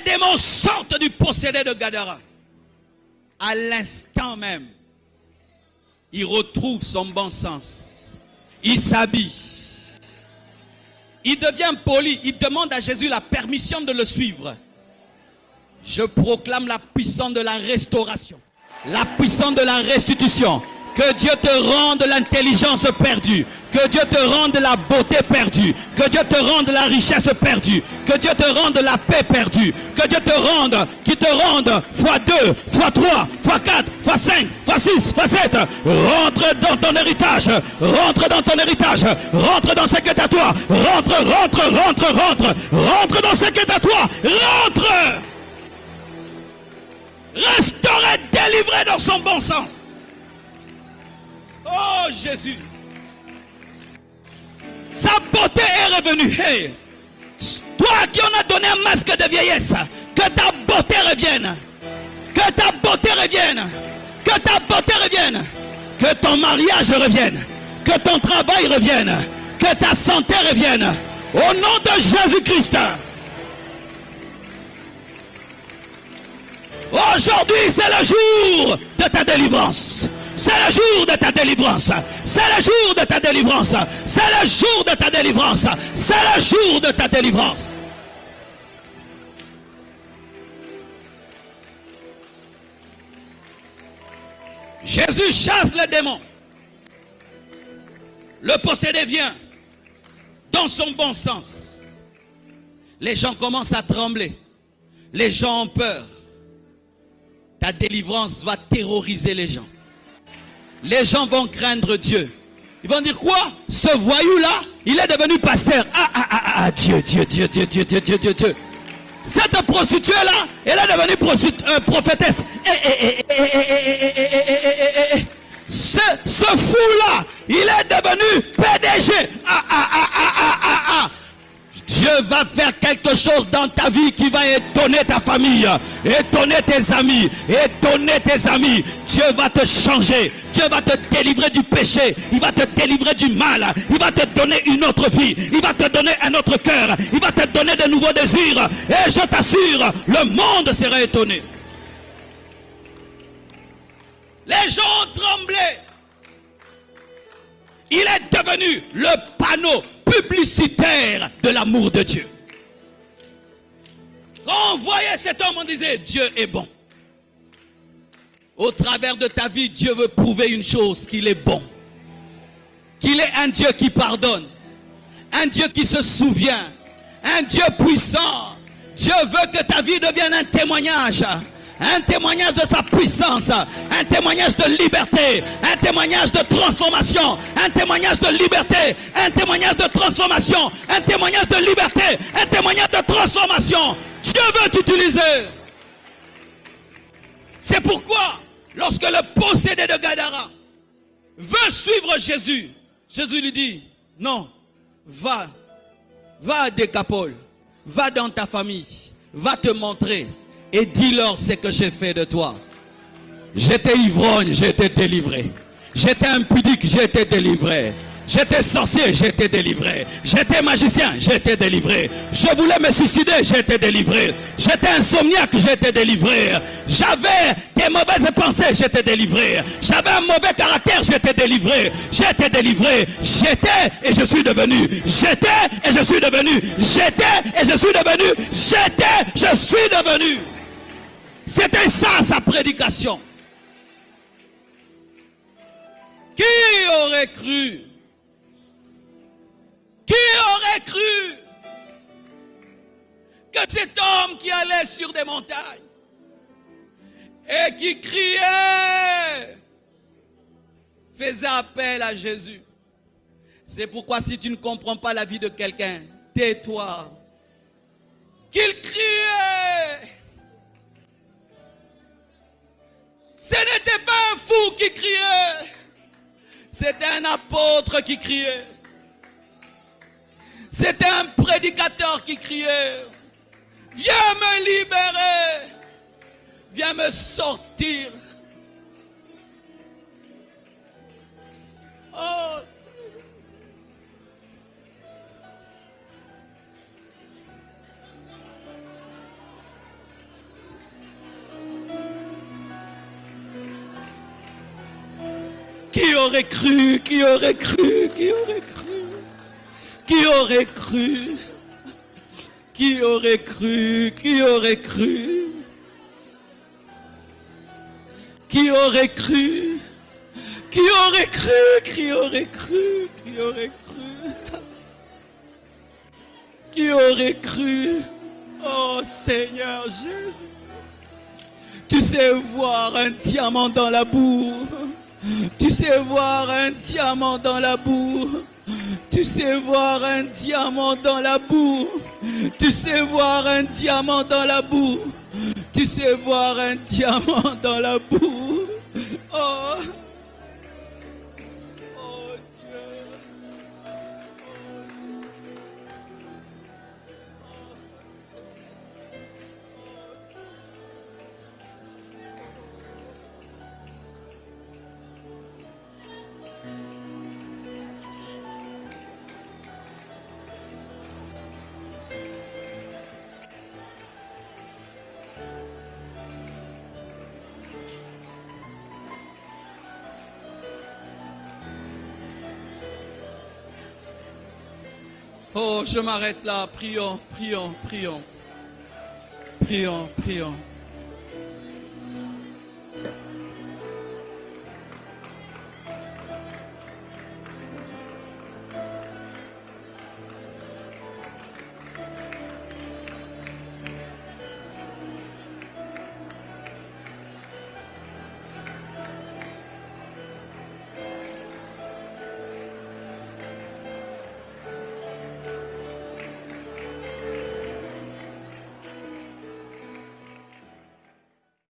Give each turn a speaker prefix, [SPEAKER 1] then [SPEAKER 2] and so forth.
[SPEAKER 1] démons sortent du possédé de Gadara. À l'instant même, il retrouve son bon sens. Il s'habille. Il devient poli. Il demande à Jésus la permission de le suivre. Je proclame la puissance de la restauration. La puissance de la restitution. Que Dieu te rende l'intelligence perdue. Que Dieu te rende la beauté perdue. Que Dieu te rende la richesse perdue. Que Dieu te rende la paix perdue. Que Dieu te rende, qui te rende x2, x3, x4, x5, x6, x7. Rentre dans ton héritage. Rentre dans ton héritage. Rentre dans ce qui est à toi. Rentre dans ce qui est à toi. Rentre. Restauré, délivré dans son bon sens. Oh Jésus. Sa beauté est revenue. Hey. Toi qui en as donné un masque de vieillesse, que ta beauté revienne. Que ta beauté revienne. Que ta beauté revienne. Que ton mariage revienne. Que ton travail revienne. Que ta santé revienne. Au nom de Jésus-Christ. Aujourd'hui, c'est le jour de ta délivrance. C'est le jour de ta délivrance. C'est le jour de ta délivrance. C'est le jour de ta délivrance. C'est le jour de ta délivrance. Jésus chasse les démons. Le possédé vient dans son bon sens. Les gens commencent à trembler. Les gens ont peur. Ta délivrance va terroriser les gens. Les gens vont craindre Dieu. Ils vont dire quoi? Ce voyou-là, il est devenu pasteur. Dieu. Cette prostituée-là, elle est devenue prophétesse. Ce fou-là, il est devenu PDG. Dieu va faire quelque chose dans ta vie qui va étonner ta famille, étonner tes amis, étonner tes amis. Dieu va te changer, Dieu va te délivrer du péché, il va te délivrer du mal, il va te donner une autre vie, il va te donner un autre cœur, il va te donner de nouveaux désirs. Et je t'assure, le monde sera étonné. Les gens ont tremblé. Il est devenu le panneau publicitaire de l'amour de Dieu. Quand on voyait cet homme, on disait Dieu est bon. Au travers de ta vie, Dieu veut prouver une chose, qu'il est bon. Qu'il est un Dieu qui pardonne. Un Dieu qui se souvient. Un Dieu puissant. Dieu veut que ta vie devienne un témoignage. Un témoignage de sa puissance, un témoignage de liberté, un témoignage de transformation, un témoignage de liberté, un témoignage de transformation, un témoignage de liberté, un témoignage de transformation. Dieu veut t'utiliser. C'est pourquoi, lorsque le possédé de Gadara veut suivre Jésus, Jésus lui dit, non, va à Décapole, va dans ta famille, va te montrer. Et dis-leur ce que j'ai fait de toi. J'étais ivrogne, j'ai été délivré. J'étais impudique, j'ai été délivré. J'étais sorcier, j'ai été délivré. J'étais magicien, j'ai été délivré. Je voulais me suicider, j'ai été délivré. J'étais insomniaque, j'ai été délivré. J'avais des mauvaises pensées, j'ai été délivré. J'avais un mauvais caractère, j'ai été délivré. J'ai été délivré. J'étais et je suis devenu. J'étais et je suis devenu. J'étais et je suis devenu. J'étais, je suis devenu. C'était ça sa prédication. Qui aurait cru? Qui aurait cru que cet homme qui allait sur des montagnes et qui criait faisait appel à Jésus? C'est pourquoi si tu ne comprends pas la vie de quelqu'un, tais-toi. Qu'il criait. Ce n'était pas un fou qui criait. C'était un apôtre qui criait. C'était un prédicateur qui criait. Viens me libérer. Viens me sortir. Oh. Qui aurait cru, qui aurait cru, qui aurait cru, qui aurait cru, qui aurait cru, qui aurait cru, qui aurait cru, qui aurait cru, qui aurait cru, qui aurait cru, qui aurait cru, oh Seigneur Jésus, tu sais voir un diamant dans la boue. Tu sais voir un diamant dans la boue. Tu sais voir un diamant dans la boue. Tu sais voir un diamant dans la boue. Tu sais voir un diamant dans la boue. Oh, oh Dieu. Oh, je m'arrête là. Prions, prions, prions. Prions, prions.